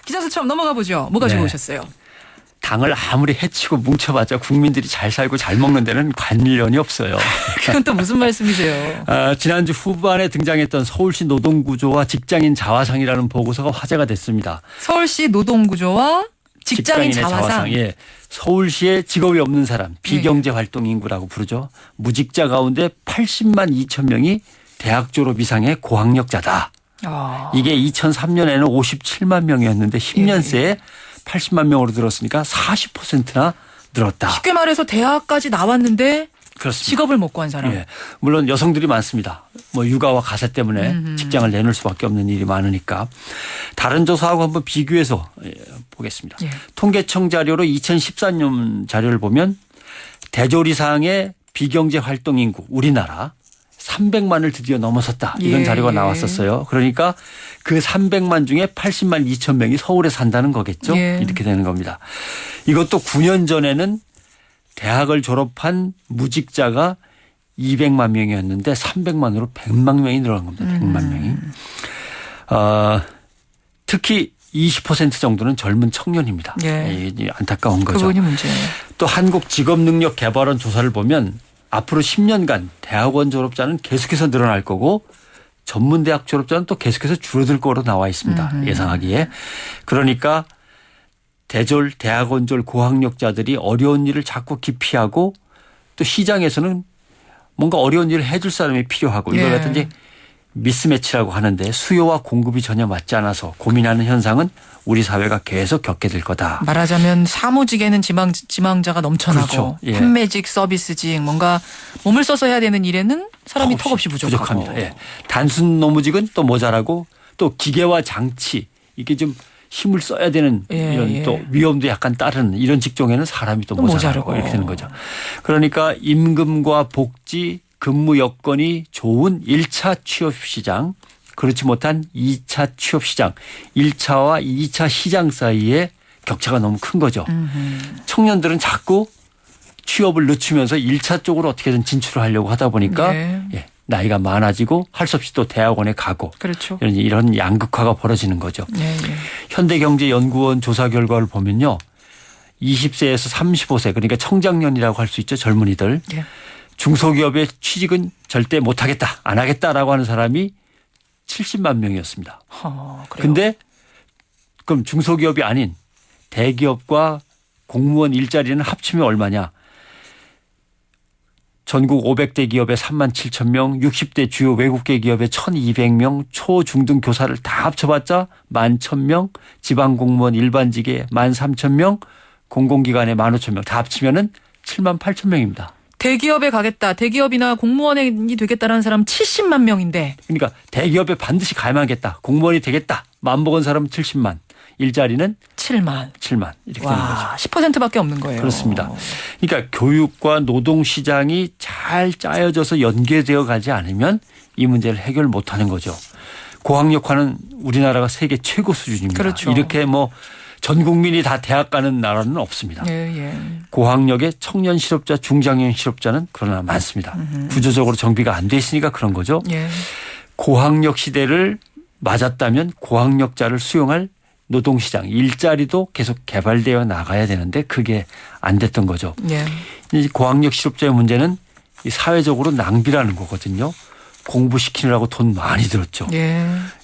기자수처럼 넘어가 보죠. 뭐 가지고 오셨어요? 당을 아무리 해치고 뭉쳐봤자 국민들이 잘 살고 잘 먹는 데는 관련이 없어요. 그건 또 무슨 말씀이세요? 지난주 후반에 등장했던 서울시 노동구조와 직장인 자화상이라는 보고서가 화제가 됐습니다. 서울시 노동구조와 직장인 자화상. 예. 서울시에 직업이 없는 사람, 비경제활동 인구라고 부르죠. 무직자 가운데 80만 2천 명이 대학 졸업 이상의 고학력자다. 이게 2003년에는 57만 명이었는데 10년 새에 80만 명으로 늘었으니까 40%나 늘었다. 쉽게 말해서 대학까지 나왔는데 그렇습니다. 직업을 못 구한 사람. 예. 물론 여성들이 많습니다. 뭐 육아와 가세 때문에 직장을 내놓을 수밖에 없는 일이 많으니까. 다른 조사하고 한번 비교해서 보겠습니다. 통계청 자료로 2014년 자료를 보면 대졸 이상의 비경제 활동 인구 우리나라 300만을 드디어 넘어섰다. 이런 자료가 나왔었어요. 그러니까 그 300만 중에 80만 2천 명이 서울에 산다는 거겠죠. 이렇게 되는 겁니다. 이것도 9년 전에는 대학을 졸업한 무직자가 200만 명이었는데 300만으로 100만 명이 늘어난 겁니다. 100만 명이. 특히 20% 정도는 젊은 청년입니다. 안타까운 거죠. 그분이 문제예요. 또 한국직업능력개발원 조사를 보면 앞으로 10년간 대학원 졸업자는 계속해서 늘어날 거고 전문대학 졸업자는 또 계속해서 줄어들 거로 나와 있습니다. 예상하기에. 그러니까 대졸, 대학원졸 고학력자들이 어려운 일을 자꾸 기피하고 또 시장에서는 뭔가 어려운 일을 해줄 사람이 필요하고 이걸 갖다 이제 미스매치라고 하는데 수요와 공급이 전혀 맞지 않아서 고민하는 현상은 우리 사회가 계속 겪게 될 거다. 말하자면 사무직에는 지망자가 넘쳐나고 그렇죠. 판매직, 서비스직 뭔가 몸을 써서 해야 되는 일에는 사람이 턱없이 부족하고. 부족합니다. 단순 노무직은 또 모자라고 또 기계와 장치 이게 좀 힘을 써야 되는 이런 또 위험도 약간 따르는 이런 직종에는 사람이 또 모자라고 이렇게 되는 거죠. 그러니까 임금과 복지 근무 여건이 좋은 1차 취업시장 그렇지 못한 2차 취업시장 1차와 2차 시장 사이에 격차가 너무 큰 거죠. 청년들은 자꾸 취업을 늦추면서 1차 쪽으로 어떻게든 진출을 하려고 하다 보니까 나이가 많아지고 할 수 없이 또 대학원에 가고 그렇죠. 이런 양극화가 벌어지는 거죠. 현대경제연구원 조사 결과를 보면요. 20세에서 35세 그러니까 청장년이라고 할 수 있죠. 젊은이들. 중소기업의 취직은 절대 못하겠다. 안 하겠다라고 하는 사람이 70만 명이었습니다. 그런데 그럼 중소기업이 아닌 대기업과 공무원 일자리는 합치면 얼마냐. 전국 500대 기업에 3만 7천 명, 60대 주요 외국계 기업에 1,200명, 초, 중 등 교사를 다 합쳐봤자 11,000명, 지방공무원 일반직에 13,000명, 공공기관에 15,000명 다 합치면은 7만 8천 명입니다. 대기업에 가겠다. 대기업이나 공무원이 되겠다라는 사람 70만 명인데. 그러니까 대기업에 반드시 가야겠다. 공무원이 되겠다. 마음 먹은 사람은 70만. 일자리는 7만 이렇게 되는 거죠. 10%밖에 없는 거예요. 그렇습니다. 그러니까 교육과 노동시장이 잘 짜여져서 연계되어 가지 않으면 이 문제를 해결 못하는 거죠. 고학력화는 우리나라가 세계 최고 수준입니다. 그렇죠. 이렇게 뭐 전 국민이 다 대학 가는 나라는 없습니다. 고학력의 청년 실업자, 중장년 실업자는 그러나 많습니다. 구조적으로 정비가 안 돼 있으니까 그런 거죠. 고학력 시대를 맞았다면 고학력자를 수용할 노동시장, 일자리도 계속 개발되어 나가야 되는데 그게 안 됐던 거죠. 이 고학력 실업자의 문제는 사회적으로 낭비라는 거거든요. 공부시키느라고 돈 많이 들었죠.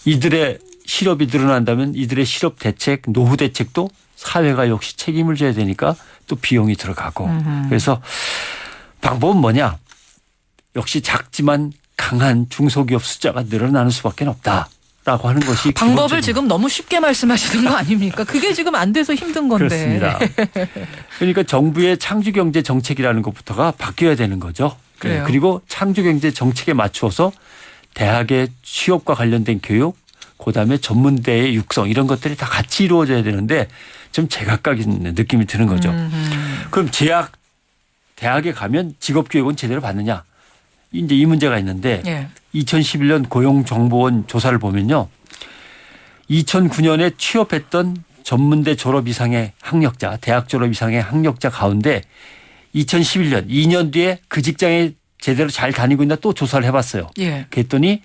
이들의 실업이 늘어난다면 이들의 실업 대책, 노후 대책도 사회가 역시 책임을 져야 되니까 또 비용이 들어가고. 그래서 방법은 뭐냐. 역시 작지만 강한 중소기업 숫자가 늘어나는 수밖에 없다. 라고 하는 것이 방법을 지금 너무 쉽게 말씀하시는 거 아닙니까? 그게 지금 안 돼서 힘든 건데. 그렇습니다. 그러니까 정부의 창조경제 정책이라는 것부터가 바뀌어야 되는 거죠. 그래요. 그리고 창조경제 정책에 맞추어서 대학의 취업과 관련된 교육 그다음에 전문대의 육성 이런 것들이 다 같이 이루어져야 되는데 좀 제각각인 느낌이 드는 거죠. 그럼 대학에 가면 직업교육은 제대로 받느냐. 이제 이 문제가 있는데 2011년 고용정보원 조사를 보면요. 2009년에 취업했던 전문대 졸업 이상의 학력자, 대학 졸업 이상의 학력자 가운데 2011년 2년 뒤에 그 직장에 제대로 잘 다니고 있나 또 조사를 해봤어요. 그랬더니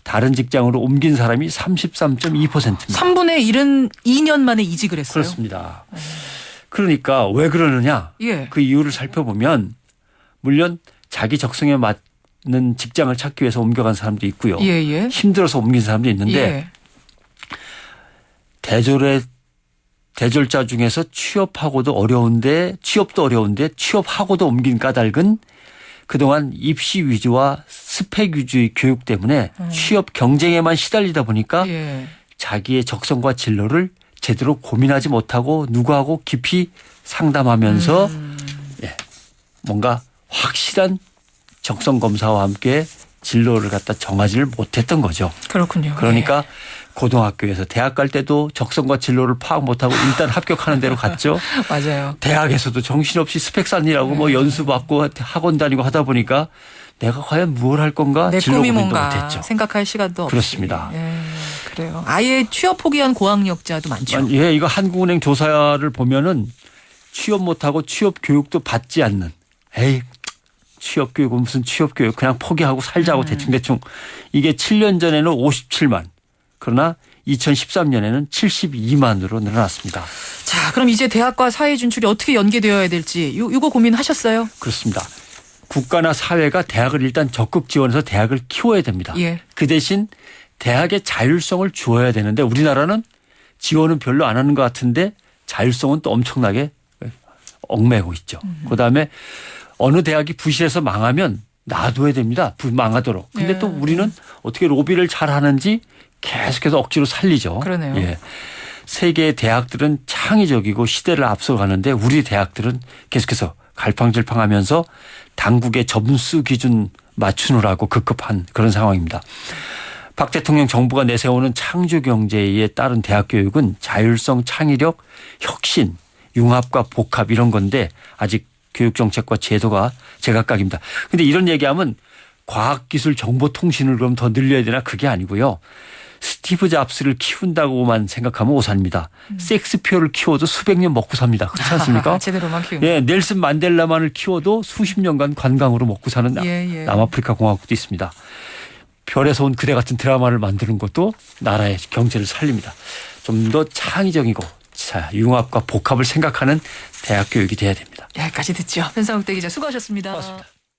다른 직장으로 옮긴 사람이 33.2%입니다. 3분의 1은 2년 만에 이직을 했어요. 그렇습니다. 그러니까 왜 그러느냐. 예. 그 이유를 살펴보면 물론 자기 적성에 맞는 직장을 찾기 위해서 옮겨간 사람도 있고요. 예예. 힘들어서 옮긴 사람도 있는데 대졸자 중에서 취업도 어려운데 취업하고도 옮긴 까닭은 그동안 입시 위주와 스펙 위주의 교육 때문에 취업 경쟁에만 시달리다 보니까 자기의 적성과 진로를 제대로 고민하지 못하고 누구하고 깊이 상담하면서 뭔가 확실한 적성 검사와 함께 진로를 갖다 정하지를 못했던 거죠. 그렇군요. 그러니까 고등학교에서 대학 갈 때도 적성과 진로를 파악 못하고 일단 합격하는 대로 갔죠. 맞아요. 대학에서도 정신없이 스펙 쌓느라고 뭐 연수 받고 학원 다니고 하다 보니까 내가 과연 무엇을 할 건가 내 진로 꿈이 고민도 뭔가 못했죠. 생각할 시간도 없이. 그렇습니다. 그래요. 아예 취업 포기한 고학력자도 많죠. 예, 이거 한국은행 조사를 보면은 취업 못하고 취업 교육도 받지 않는 취업 교육은 무슨 취업 교육 그냥 포기하고 살자고 대충 이게 7년 전에는 57만 그러나 2013년에는 72만으로 늘어났습니다. 자, 그럼 이제 대학과 사회 진출이 어떻게 연계되어야 될지 이거 고민하셨어요? 그렇습니다. 국가나 사회가 대학을 일단 적극 지원해서 대학을 키워야 됩니다. 예. 그 대신 대학의 자율성을 주어야 되는데 우리나라는 지원은 별로 안 하는 것 같은데 자율성은 또 엄청나게 얽매고 있죠. 그다음에 어느 대학이 부실해서 망하면 놔둬야 됩니다. 망하도록. 근데 또 우리는 어떻게 로비를 잘 하는지 계속해서 억지로 살리죠. 그러네요. 예. 세계의 대학들은 창의적이고 시대를 앞서가는데 우리 대학들은 계속해서 갈팡질팡하면서 당국의 점수 기준 맞추느라고 급급한 그런 상황입니다. 박 대통령 정부가 내세우는 창조경제에 따른 대학 교육은 자율성, 창의력, 혁신, 융합과 복합 이런 건데 아직 교육정책과 제도가 제각각입니다. 그런데 이런 얘기하면 과학기술 정보통신을 그럼 더 늘려야 되나 그게 아니고요. 스티브 잡스를 키운다고만 생각하면 오산입니다. 섹스피어를 키워도 수백 년 먹고 삽니다. 그렇지 않습니까? 제대로만 키우면. 예, 넬슨 만델라만을 키워도 수십 년간 관광으로 먹고 사는 남아프리카 공화국도 있습니다. 별에서 온 그대 같은 드라마를 만드는 것도 나라의 경제를 살립니다. 좀 더 창의적이고 융합과 복합을 생각하는 대학 교육이 돼야 됩니다. 여기까지 듣죠. 변상욱 기자 수고하셨습니다. 고맙습니다.